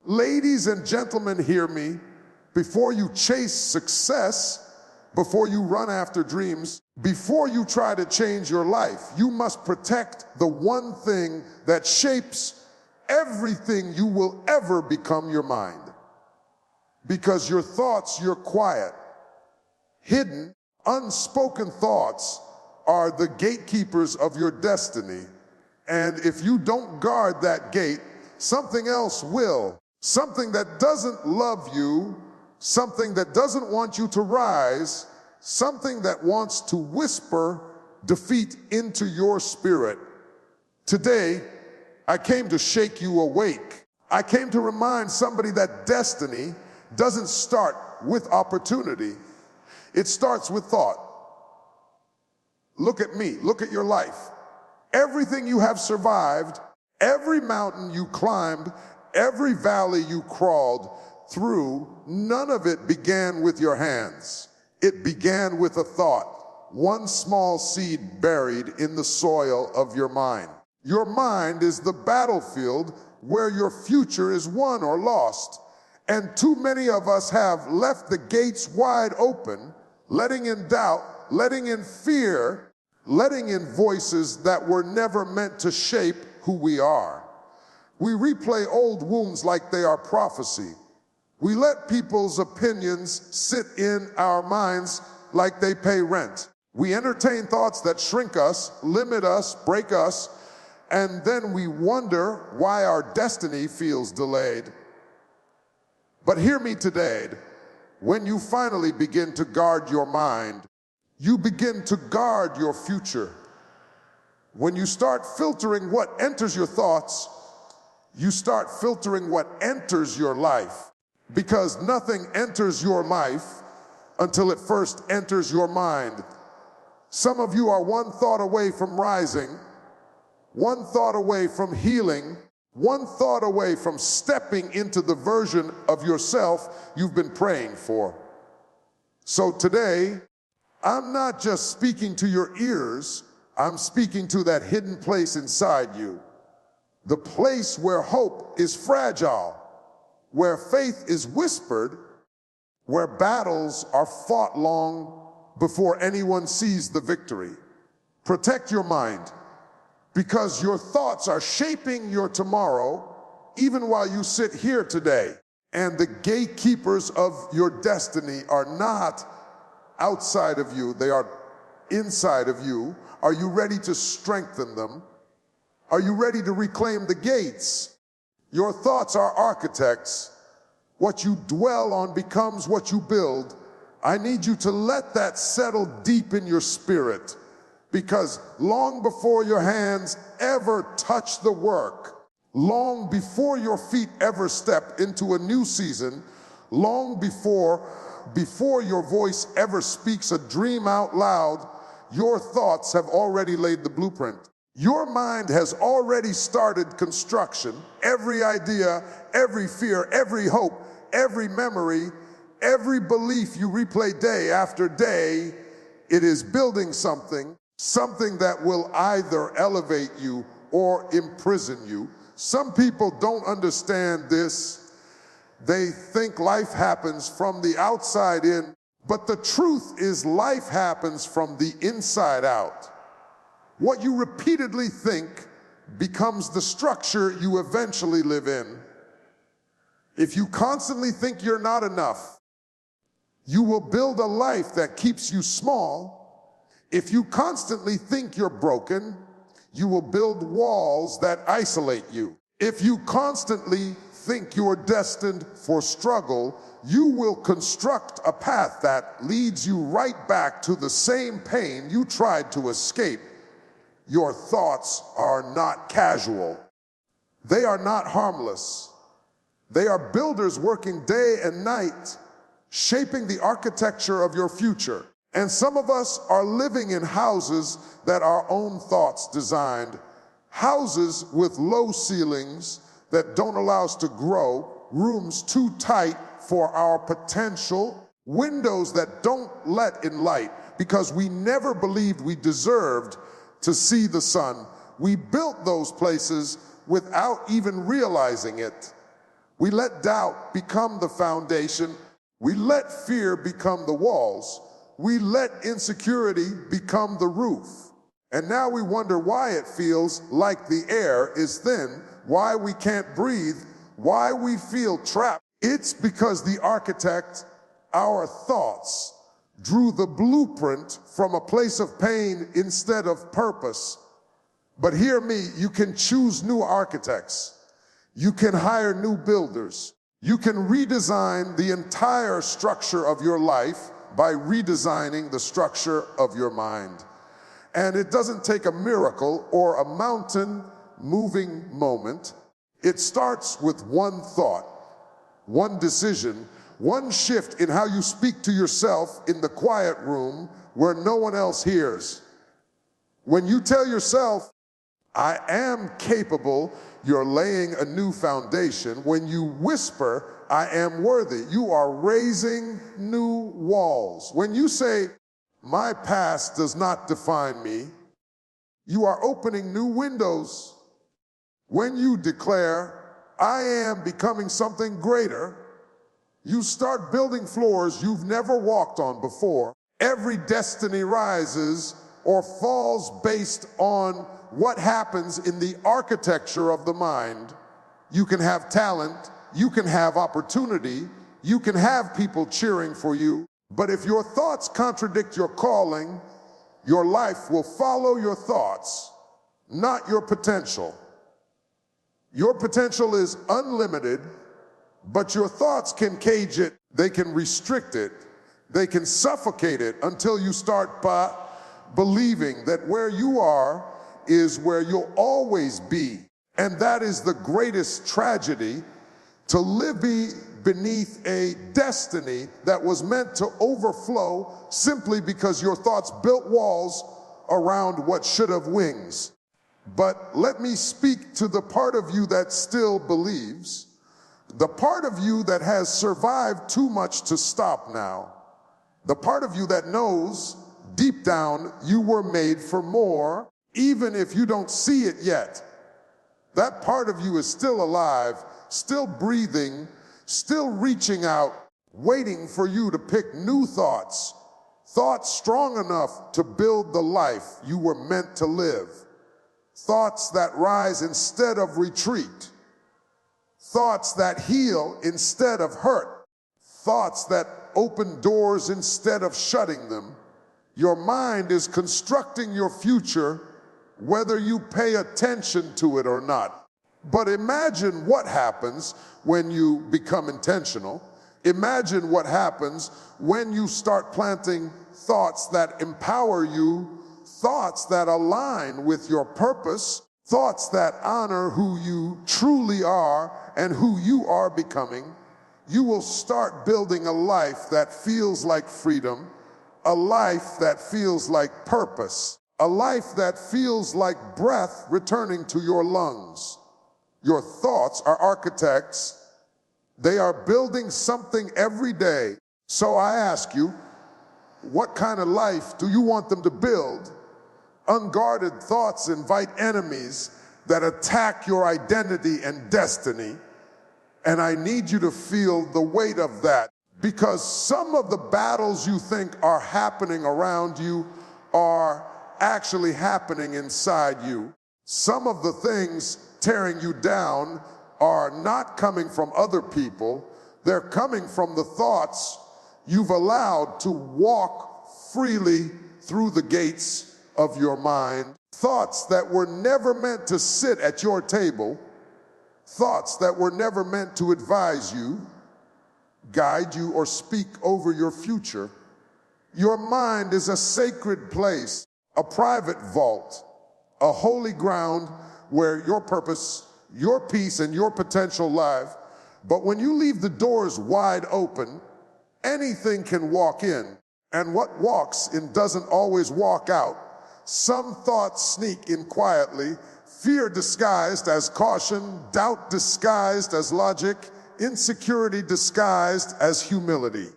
Ladies and gentlemen, hear me. Before you chase success, before you run after dreams, before you try to change your life, you must protect the one thing that shapes everything you will ever become: your mind. Because your thoughts, your quiet, hidden, unspoken thoughts are the gatekeepers of your destiny. And if you don't guard that gate, something else will. Something that doesn't love you, something that doesn't want you to rise, something that wants to whisper defeat into your spirit. Today, I came to shake you awake. I came to remind somebody that destiny doesn't start with opportunity. It starts with thought. Look at me, look at your life. Everything you have survived, every mountain you climbed, every valley you crawled through, none of it began with your hands. It began with a thought, one small seed buried in the soil of your mind. Your mind is the battlefield where your future is won or lost. And too many of us have left the gates wide open, letting in doubt, letting in fear, letting in voices that were never meant to shape who we are. We replay old wounds like they are prophecy. We let people's opinions sit in our minds like they pay rent. We entertain thoughts that shrink us, limit us, break us, and then we wonder why our destiny feels delayed. But hear me today. When you finally begin to guard your mind, you begin to guard your future. When you start filtering what enters your thoughts, you start filtering what enters your life. Because nothing enters your life until it first enters your mind. Some of you are one thought away from rising, one thought away from healing, one thought away from stepping into the version of yourself you've been praying for. So today, I'm not just speaking to your ears, I'm speaking to that hidden place inside you. The place where hope is fragile, where faith is whispered, where battles are fought long before anyone sees the victory. Protect your mind, because your thoughts are shaping your tomorrow, even while you sit here today. And the gatekeepers of your destiny are not outside of you, they are inside of you. Are you ready to strengthen them? Are you ready to reclaim the gates? Your thoughts are architects. What you dwell on becomes what you build. I need you to let that settle deep in your spirit, because long before your hands ever touch the work, long before your feet ever step into a new season, long before your voice ever speaks a dream out loud, your thoughts have already laid the blueprint. Your mind has already started construction. Every idea, every fear, every hope, every memory, every belief you replay day after day, it is building something that will either elevate you or imprison you. Some people don't understand this. They think life happens from the outside in, but the truth is life happens from the inside out. What you repeatedly think becomes the structure you eventually live in. If you constantly think you're not enough, you will build a life that keeps you small. If you constantly think you're broken, you will build walls that isolate you. If you constantly think you're destined for struggle, you will construct a path that leads you right back to the same pain you tried to escape. Your thoughts are not casual. They are not harmless. They are builders working day and night, shaping the architecture of your future. And some of us are living in houses that our own thoughts designed, houses with low ceilings that don't allow us to grow, rooms too tight for our potential, windows that don't let in light because we never believed we deserved to see the sun. We built those places without even realizing it. We let doubt become the foundation. We let fear become the walls. We let insecurity become the roof. And now we wonder why it feels like the air is thin, why we can't breathe, why we feel trapped. It's because the architect, our thoughts, drew the blueprint from a place of pain instead of purpose. But hear me, you can choose new architects. You can hire new builders. You can redesign the entire structure of your life by redesigning the structure of your mind. And it doesn't take a miracle or a mountain-moving moment. It starts with one thought, one decision, one shift in how you speak to yourself in the quiet room where no one else hears. When you tell yourself, I am capable, you're laying a new foundation. When you whisper, I am worthy, you are raising new walls. When you say, my past does not define me, you are opening new windows. When you declare, I am becoming something greater, you start building floors you've never walked on before. Every destiny rises or falls based on what happens in the architecture of the mind. You can have talent, you can have opportunity, you can have people cheering for you, but if your thoughts contradict your calling, your life will follow your thoughts, not your potential. Your potential is unlimited, but your thoughts can cage it, they can restrict it, they can suffocate it until you start believing that where you are is where you'll always be. And that is the greatest tragedy, to live beneath a destiny that was meant to overflow simply because your thoughts built walls around what should have wings. But let me speak to the part of you that still believes, the part of you that has survived too much to stop now, the part of you that knows deep down you were made for more, even if you don't see it yet. That part of you is still alive, still breathing, still reaching out, waiting for you to pick new thoughts, thoughts strong enough to build the life you were meant to live, thoughts that rise instead of retreat, thoughts that heal instead of hurt, thoughts that open doors instead of shutting them. Your mind is constructing your future whether you pay attention to it or not. But imagine what happens when you become intentional. Imagine what happens when you start planting thoughts that empower you, thoughts that align with your purpose, thoughts that honor who you truly are and who you are becoming. You will start building a life that feels like freedom, a life that feels like purpose, a life that feels like breath returning to your lungs. Your thoughts are architects. They are building something every day. So I ask you, what kind of life do you want them to build? Unguarded thoughts invite enemies that attack your identity and destiny. And I need you to feel the weight of that, because some of the battles you think are happening around you are actually happening inside you. Some of the things tearing you down are not coming from other people. They're coming from the thoughts you've allowed to walk freely through the gates of your mind. Thoughts that were never meant to sit at your table. Thoughts that were never meant to advise you, guide you, or speak over your future. Your mind is a sacred place, a private vault, a holy ground where your purpose, your peace, and your potential live. But when you leave the doors wide open, anything can walk in. And what walks in doesn't always walk out. Some thoughts sneak in quietly, fear disguised as caution, doubt disguised as logic, insecurity disguised as humility.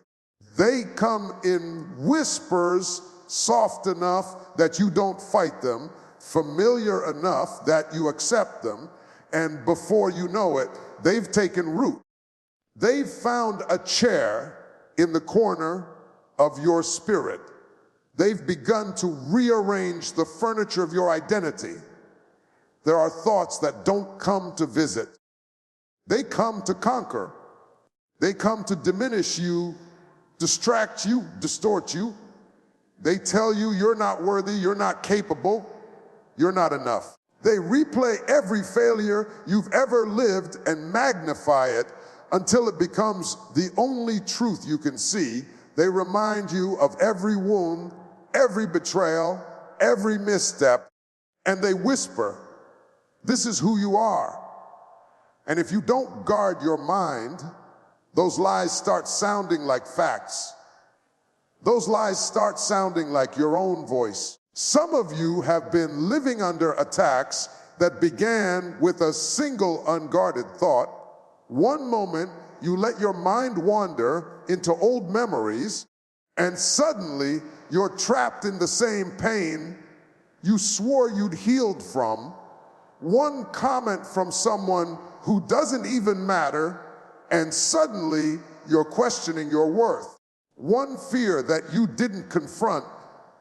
They come in whispers, soft enough that you don't fight them, familiar enough that you accept them, and before you know it, they've taken root. They've found a chair in the corner of your spirit. They've begun to rearrange the furniture of your identity. There are thoughts that don't come to visit. They come to conquer. They come to diminish you, distract you, distort you. They tell you you're not worthy, you're not capable, you're not enough. They replay every failure you've ever lived and magnify it until it becomes the only truth you can see. They remind you of every wound, every betrayal, every misstep, and they whisper, "This is who you are." And if you don't guard your mind, those lies start sounding like facts. Those lies start sounding like your own voice. Some of you have been living under attacks that began with a single unguarded thought. One moment, you let your mind wander into old memories, and suddenly you're trapped in the same pain you swore you'd healed from. One comment from someone who doesn't even matter, and suddenly you're questioning your worth. One fear that you didn't confront,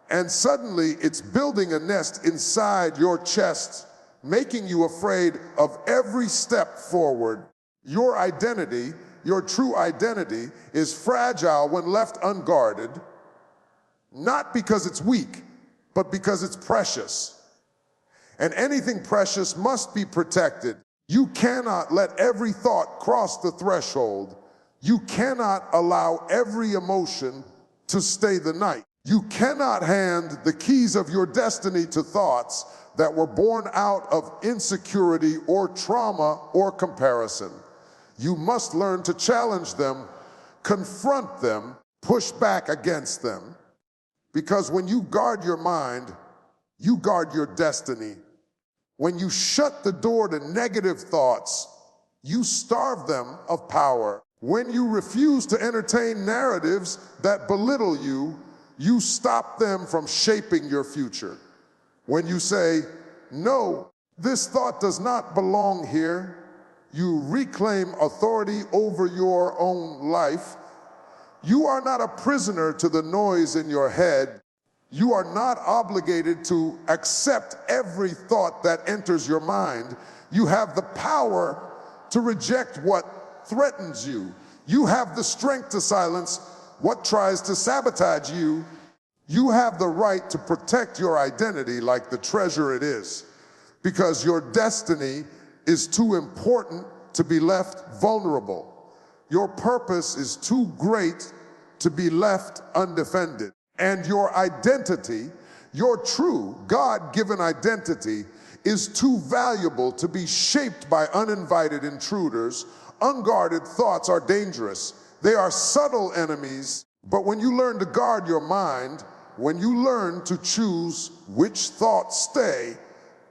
and suddenly it's building a nest inside your chest, making you afraid of every step forward. Your identity, your true identity, is fragile when left unguarded, not because it's weak, but because it's precious. And anything precious must be protected. You cannot let every thought cross the threshold. You cannot allow every emotion to stay the night. You cannot hand the keys of your destiny to thoughts that were born out of insecurity or trauma or comparison. You must learn to challenge them, confront them, push back against them. Because when you guard your mind, you guard your destiny. When you shut the door to negative thoughts, you starve them of power. When you refuse to entertain narratives that belittle you, you stop them from shaping your future. When you say, "No, this thought does not belong here," you reclaim authority over your own life. You are not a prisoner to the noise in your head. You are not obligated to accept every thought that enters your mind. You have the power to reject what threatens you. You have the strength to silence what tries to sabotage you. You have the right to protect your identity like the treasure it is, because your destiny is too important to be left vulnerable. Your purpose is too great to be left undefended. And your identity, your true God-given identity, is too valuable to be shaped by uninvited intruders. Unguarded thoughts are dangerous. They are subtle enemies, but when you learn to guard your mind, when you learn to choose which thoughts stay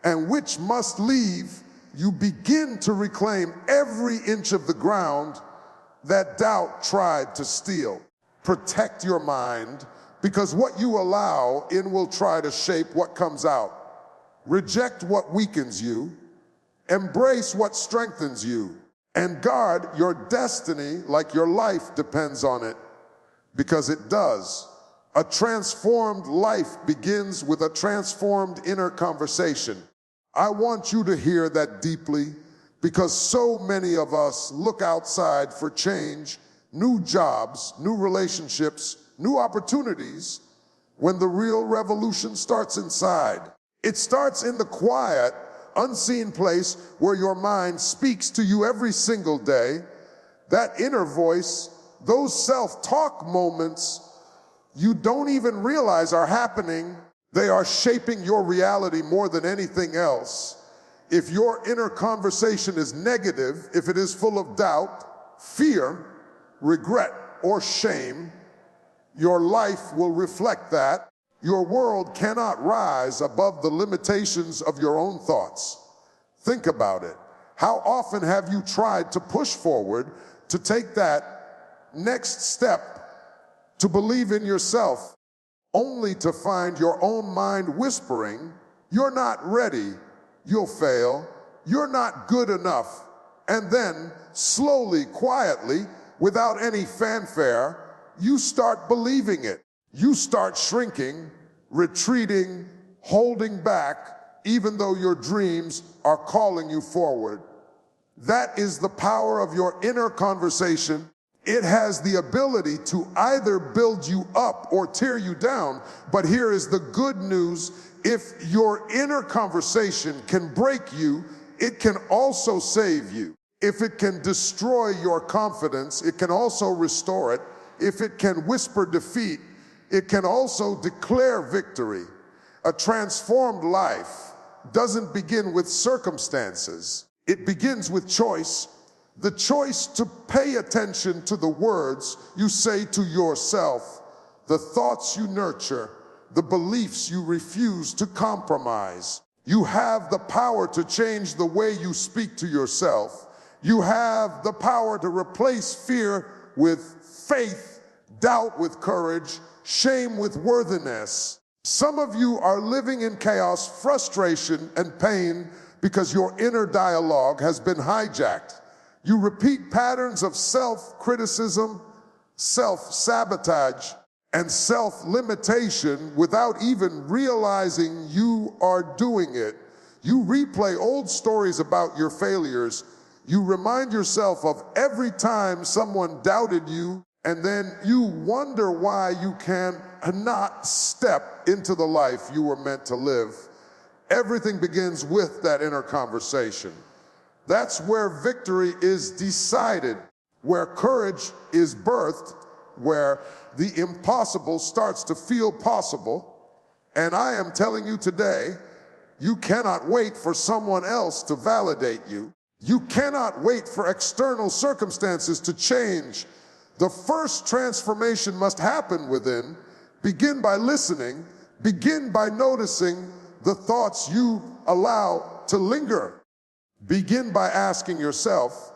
and which must leave, you begin to reclaim every inch of the ground that doubt tried to steal. Protect your mind, because what you allow in will try to shape what comes out. Reject what weakens you, embrace what strengthens you, and guard your destiny like your life depends on it, because it does. A transformed life begins with a transformed inner conversation. I want you to hear that deeply, because so many of us look outside for change, new jobs, new relationships, new opportunities, when the real revolution starts inside. It starts in the quiet, unseen place where your mind speaks to you every single day. That inner voice, those self-talk moments you don't even realize are happening, they are shaping your reality more than anything else. If your inner conversation is negative, if it is full of doubt, fear, regret, or shame, your life will reflect that. Your world cannot rise above the limitations of your own thoughts. Think about it. How often have you tried to push forward, to take that next step, to believe in yourself, only to find your own mind whispering, "You're not ready, you'll fail, you're not good enough," and then slowly, quietly, without any fanfare, you start believing it. You start shrinking, retreating, holding back, even though your dreams are calling you forward. That is the power of your inner conversation. It has the ability to either build you up or tear you down. But here is the good news. If your inner conversation can break you, it can also save you. If it can destroy your confidence, it can also restore it. If it can whisper defeat, it can also declare victory. A transformed life doesn't begin with circumstances. It begins with choice. The choice to pay attention to the words you say to yourself, the thoughts you nurture, the beliefs you refuse to compromise. You have the power to change the way you speak to yourself. You have the power to replace fear with faith, doubt with courage, shame with worthiness. Some of you are living in chaos, frustration, and pain because your inner dialogue has been hijacked. You repeat patterns of self-criticism, self-sabotage, and self-limitation without even realizing you are doing it. You replay old stories about your failures. You remind yourself of every time someone doubted you, and then you wonder why you cannot step into the life you were meant to live. Everything begins with that inner conversation. That's where victory is decided, where courage is birthed, where the impossible starts to feel possible. And I am telling you today, you cannot wait for someone else to validate you. You cannot wait for external circumstances to change. The first transformation must happen within. Begin by listening. Begin by noticing the thoughts you allow to linger. Begin by asking yourself,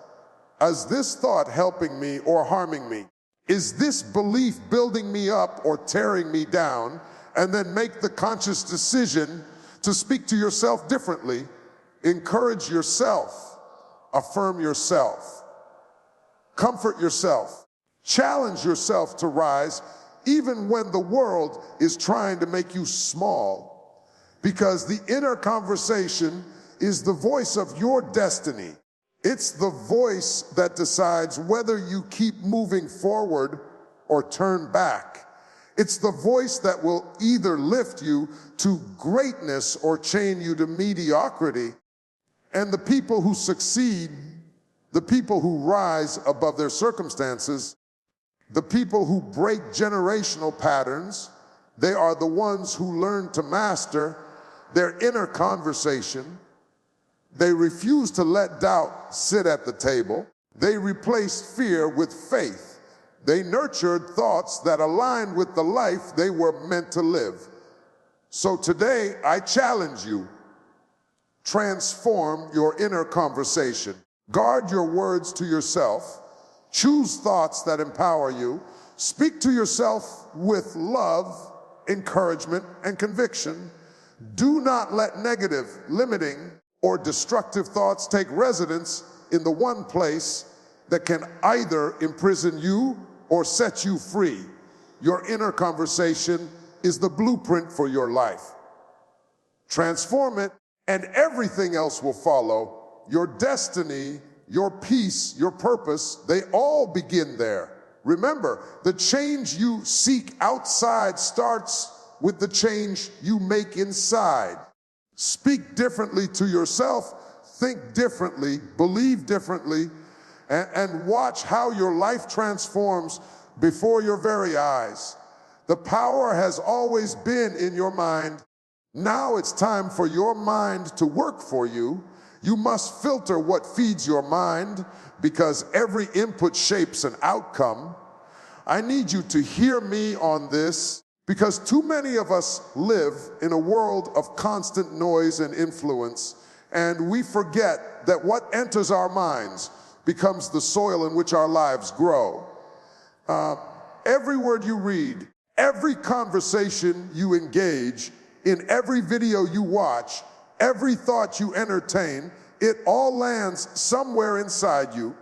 is this thought helping me or harming me? Is this belief building me up or tearing me down? And then make the conscious decision to speak to yourself differently. Encourage yourself. Affirm yourself. Comfort yourself. Challenge yourself to rise even when the world is trying to make you small. Because the inner conversation is the voice of your destiny. It's the voice that decides whether you keep moving forward or turn back. It's the voice that will either lift you to greatness or chain you to mediocrity. And the people who succeed, the people who rise above their circumstances, the people who break generational patterns, they are the ones who learn to master their inner conversation. They refuse to let doubt sit at the table. They replaced fear with faith. They nurtured thoughts that aligned with the life they were meant to live. So today, I challenge you, transform your inner conversation. Guard your words to yourself. Choose thoughts that empower you. Speak to yourself with love, encouragement, and conviction. Do not let negative, limiting, or destructive thoughts take residence in the one place that can either imprison you or set you free. Your inner conversation is the blueprint for your life. Transform it, and everything else will follow. Your destiny, your peace, your purpose, they all begin there. Remember, the change you seek outside starts with the change you make inside. Speak differently to yourself, think differently, believe differently, and watch how your life transforms before your very eyes. The power has always been in your mind. Now it's time for your mind to work for you. You must filter what feeds your mind because every input shapes an outcome. I need you to hear me on this because too many of us live in a world of constant noise and influence, and we forget that what enters our minds becomes the soil in which our lives grow. Every word you read, every conversation you engage, in every video you watch, every thought you entertain, it all lands somewhere inside you.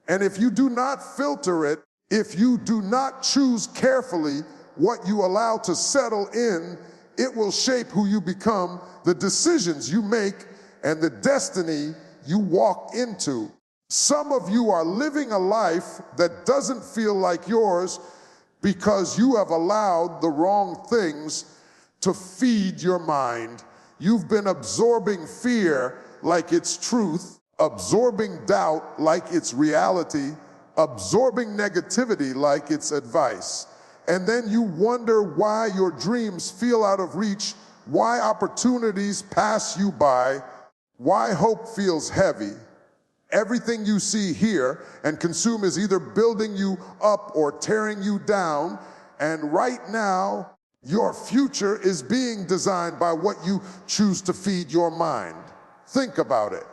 And if you do not filter it, if you do not choose carefully what you allow to settle in, it will shape who you become, the decisions you make, and the destiny you walk into. Some of you are living a life that doesn't feel like yours because you have allowed the wrong things to feed your mind. You've been absorbing fear like it's truth, absorbing doubt like it's reality, absorbing negativity like it's advice. And then you wonder why your dreams feel out of reach, why opportunities pass you by, why hope feels heavy. Everything you see, hear, and consume is either building you up or tearing you down. And right now, your future is being designed by what you choose to feed your mind. Think about it.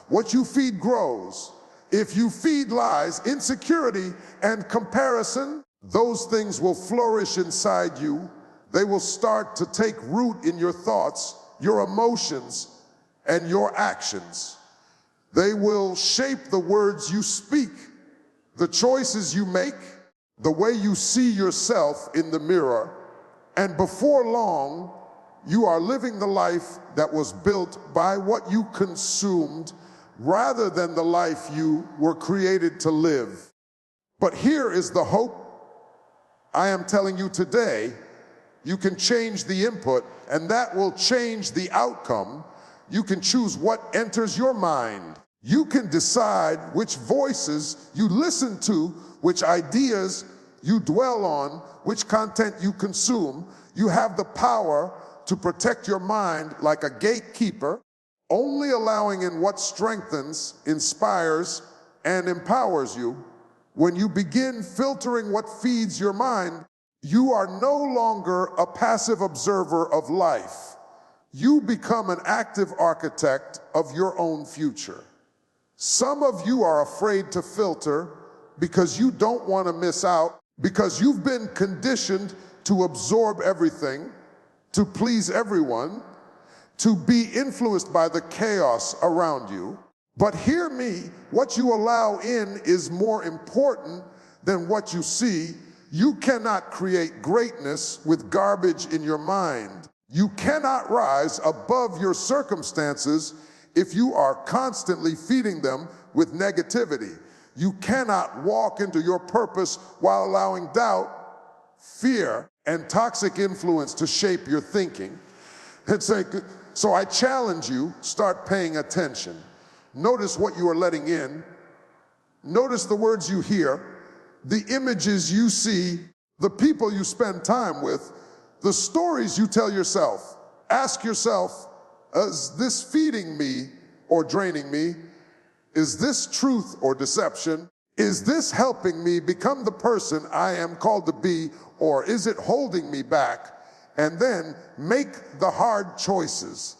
What you feed grows. If you feed lies, insecurity, and comparison, those things will flourish inside you. They will start to take root in your thoughts, your emotions, and your actions. They will shape the words you speak, the choices you make, the way you see yourself in the mirror. And before long, you are living the life that was built by what you consumed rather than the life you were created to live. But here is the hope I am telling you today. You can change the input, and that will change the outcome. You can choose what enters your mind. You can decide which voices you listen to, which ideas you dwell on, which content you consume. You have the power to protect your mind like a gatekeeper, only allowing in what strengthens, inspires, and empowers you. When you begin filtering what feeds your mind, you are no longer a passive observer of life. You become an active architect of your own future. Some of you are afraid to filter because you don't want to miss out, because you've been conditioned to absorb everything, to please everyone, to be influenced by the chaos around you. But hear me, what you allow in is more important than what you see. You cannot create greatness with garbage in your mind. You cannot rise above your circumstances if you are constantly feeding them with negativity. You cannot walk into your purpose while allowing doubt, fear, and toxic influence to shape your thinking. So I challenge you, start paying attention. Notice what you are letting in. Notice the words you hear, the images you see, the people you spend time with, the stories you tell yourself. Ask yourself, is this feeding me or draining me? Is this truth or deception? Is this helping me become the person I am called to be, or is it holding me back? And then make the hard choices.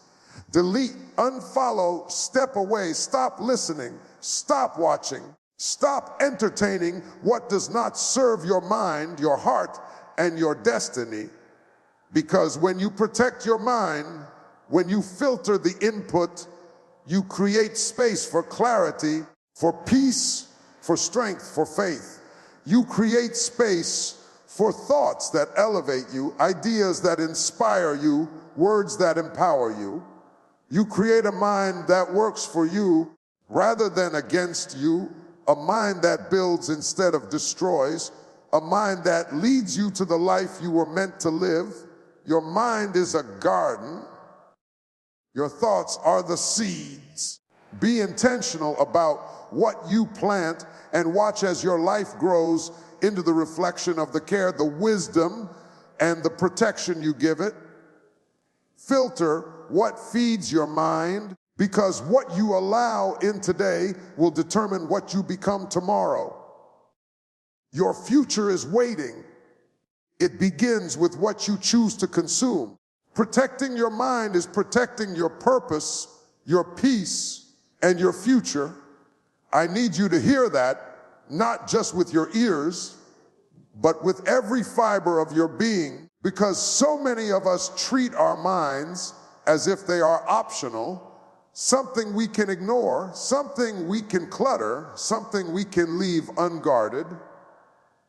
Delete, unfollow, step away, stop listening, stop watching, stop entertaining what does not serve your mind, your heart, and your destiny. Because when you protect your mind, when you filter the input, you create space for clarity, for peace, for strength, for faith. You create space for thoughts that elevate you, ideas that inspire you, words that empower you. You create a mind that works for you rather than against you, a mind that builds instead of destroys, a mind that leads you to the life you were meant to live. Your mind is a garden. Your thoughts are the seeds. Be intentional about what you plant and watch as your life grows into the reflection of the care, the wisdom, and the protection you give it. Filter what feeds your mind, because what you allow in today will determine what you become tomorrow. Your future is waiting. It begins with what you choose to consume. Protecting your mind is protecting your purpose, your peace, and your future. I need you to hear that, not just with your ears, but with every fiber of your being, because so many of us treat our minds as if they are optional, something we can ignore, something we can clutter, something we can leave unguarded,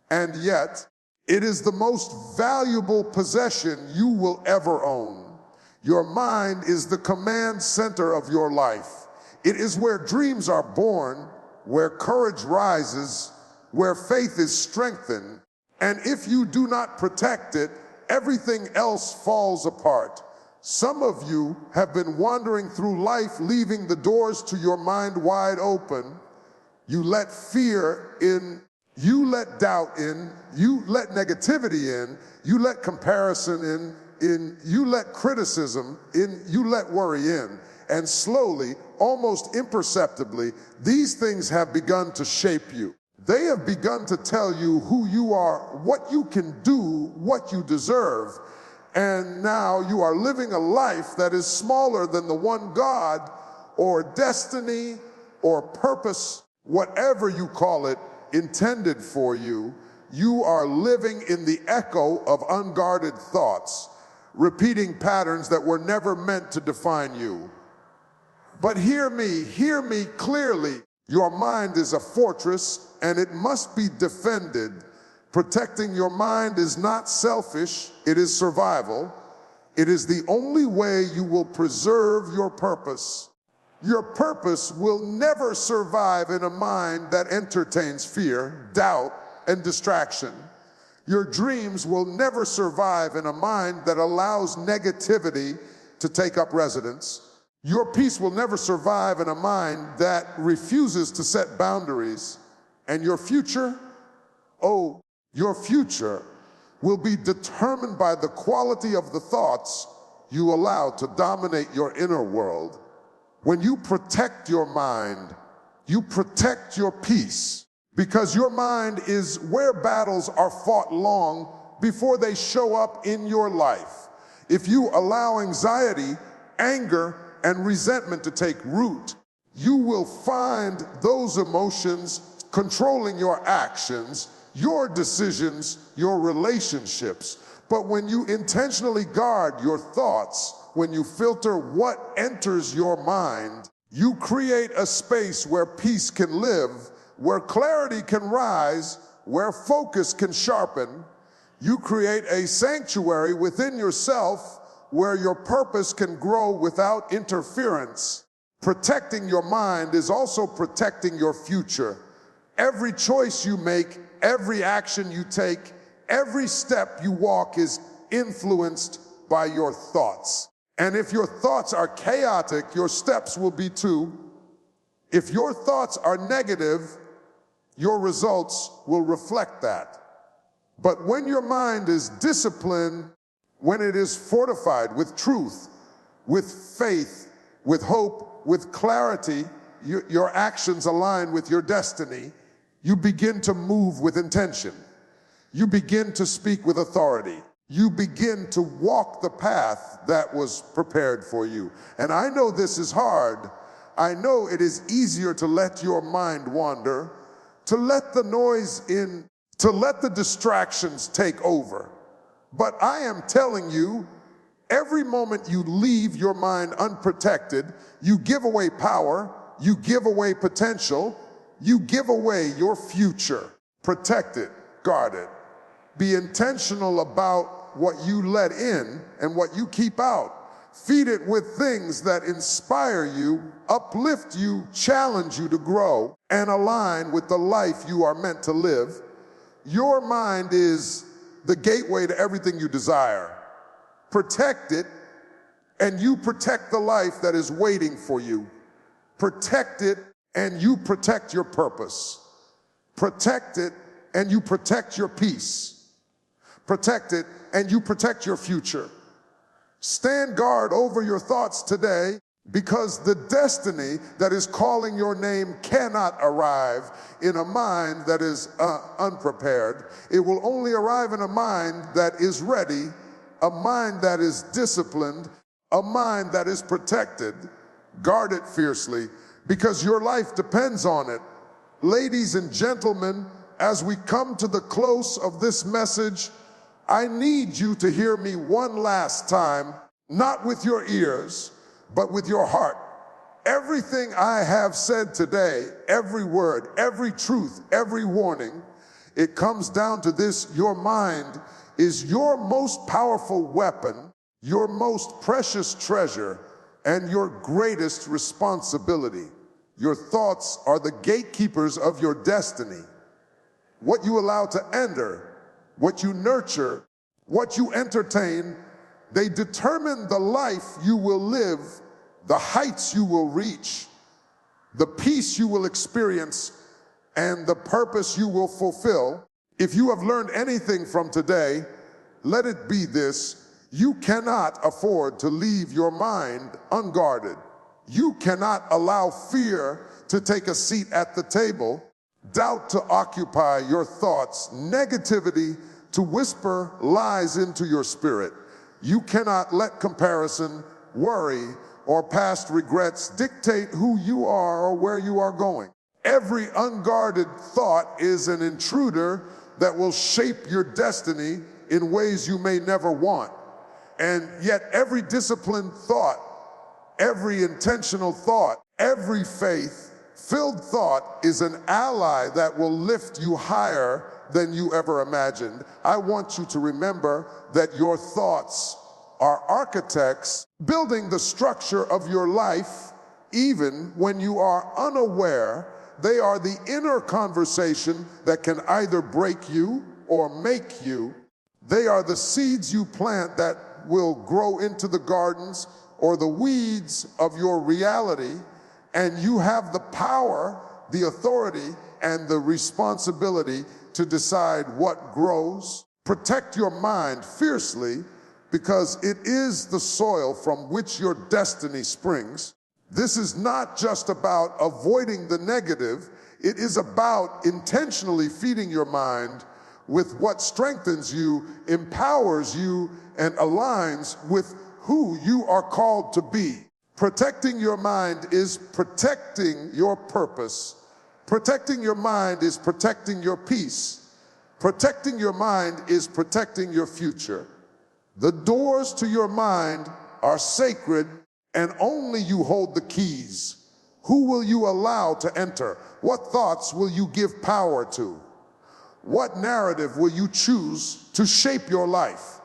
and yet it is the most valuable possession you will ever own. Your mind is the command center of your life. It is where dreams are born, where courage rises, where faith is strengthened, and if you do not protect it, everything else falls apart. Some of you have been wandering through life, leaving the doors to your mind wide open. You let fear in, you let doubt in, you let negativity in, you let comparison in, you let criticism in, you let worry in. And slowly, almost imperceptibly, these things have begun to shape you. They have begun to tell you who you are, what you can do, what you deserve. And now you are living a life that is smaller than the one God or destiny or purpose, whatever you call it, intended for you. You are living in the echo of unguarded thoughts, repeating patterns that were never meant to define you. But hear me clearly. Your mind is a fortress and it must be defended. Protecting your mind is not selfish, it is survival. It is the only way you will preserve your purpose. Your purpose will never survive in a mind that entertains fear, doubt, and distraction. Your dreams will never survive in a mind that allows negativity to take up residence. Your peace will never survive in a mind that refuses to set boundaries. And your future, your future will be determined by the quality of the thoughts you allow to dominate your inner world. When you protect your mind, you protect your peace, because your mind is where battles are fought long before they show up in your life. If you allow anxiety, anger, and resentment to take root, you will find those emotions controlling your actions, your decisions, your relationships. But when you intentionally guard your thoughts, when you filter what enters your mind, you create a space where peace can live, where clarity can rise, where focus can sharpen. You create a sanctuary within yourself where your purpose can grow without interference. Protecting your mind is also protecting your future. Every choice you make, every action you take, every step you walk is influenced by your thoughts. And if your thoughts are chaotic, your steps will be too. If your thoughts are negative, your results will reflect that. But when your mind is disciplined, when it is fortified with truth, with faith, with hope, with clarity, your actions align with your destiny, you begin to move with intention. You begin to speak with authority. You begin to walk the path that was prepared for you. And I know this is hard. I know it is easier to let your mind wander, to let the noise in, to let the distractions take over. But I am telling you, every moment you leave your mind unprotected, you give away power, you give away potential, you give away your future. Protect it, guard it. Be intentional about what you let in and what you keep out. Feed it with things that inspire you, uplift you, challenge you to grow, and align with the life you are meant to live. Your mind is the gateway to everything you desire. Protect it, and you protect the life that is waiting for you. Protect it, and you protect your purpose. Protect it, and you protect your peace. Protect it, and you protect your future. Stand guard over your thoughts today, because the destiny that is calling your name cannot arrive in a mind that is unprepared. It will only arrive in a mind that is ready, a mind that is disciplined, a mind that is protected. Guard it fiercely, because your life depends on it. Ladies and gentlemen, as we come to the close of this message, I need you to hear me one last time, not with your ears, but with your heart. Everything I have said today, every word, every truth, every warning, it comes down to this: your mind is your most powerful weapon, your most precious treasure, and your greatest responsibility. Your thoughts are the gatekeepers of your destiny. What you allow to enter, what you nurture, what you entertain, they determine the life you will live, the heights you will reach, the peace you will experience, and the purpose you will fulfill. If you have learned anything from today, let it be this: you cannot afford to leave your mind unguarded. You cannot allow fear to take a seat at the table, doubt to occupy your thoughts, negativity to whisper lies into your spirit. You cannot let comparison, worry, or past regrets dictate who you are or where you are going. Every unguarded thought is an intruder that will shape your destiny in ways you may never want. And yet every disciplined thought, every intentional thought, every faith-filled thought is an ally that will lift you higher than you ever imagined. I want you to remember that your thoughts are architects building the structure of your life. Even when you are unaware, they are the inner conversation that can either break you or make you. They are the seeds you plant that will grow into the gardens or the weeds of your reality, and you have the power, the authority, and the responsibility to decide what grows. Protect your mind fiercely, because it is the soil from which your destiny springs. This is not just about avoiding the negative, it is about intentionally feeding your mind with what strengthens you, empowers you, and aligns with who you are called to be. Protecting your mind is protecting your purpose. Protecting your mind is protecting your peace. Protecting your mind is protecting your future. The doors to your mind are sacred, and only you hold the keys. Who will you allow to enter? What thoughts will you give power to? What narrative will you choose to shape your life?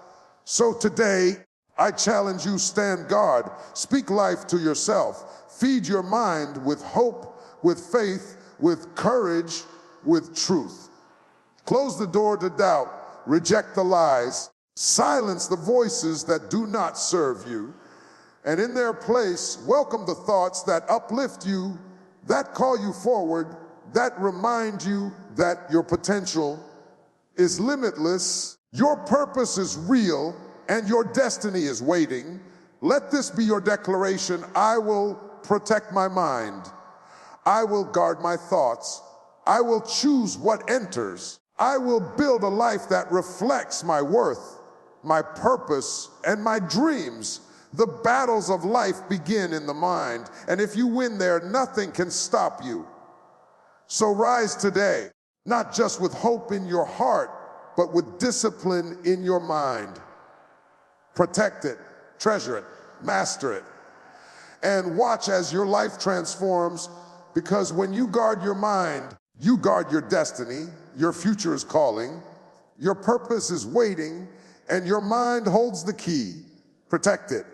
So today, I challenge you: stand guard, speak life to yourself, feed your mind with hope, with faith, with courage, with truth. Close the door to doubt, reject the lies, silence the voices that do not serve you, and in their place, welcome the thoughts that uplift you, that call you forward, that remind you that your potential is limitless, your purpose is real, and your destiny is waiting. Let this be your declaration: I will protect my mind. I will guard my thoughts. I will choose what enters. I will build a life that reflects my worth, my purpose, and my dreams. The battles of life begin in the mind, and if you win there, nothing can stop you. So rise today, not just with hope in your heart, but with discipline in your mind. Protect it, treasure it, master it, and watch as your life transforms, because when you guard your mind, you guard your destiny. Your future is calling, your purpose is waiting, and your mind holds the key. Protect it,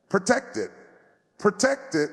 protect it, protect it.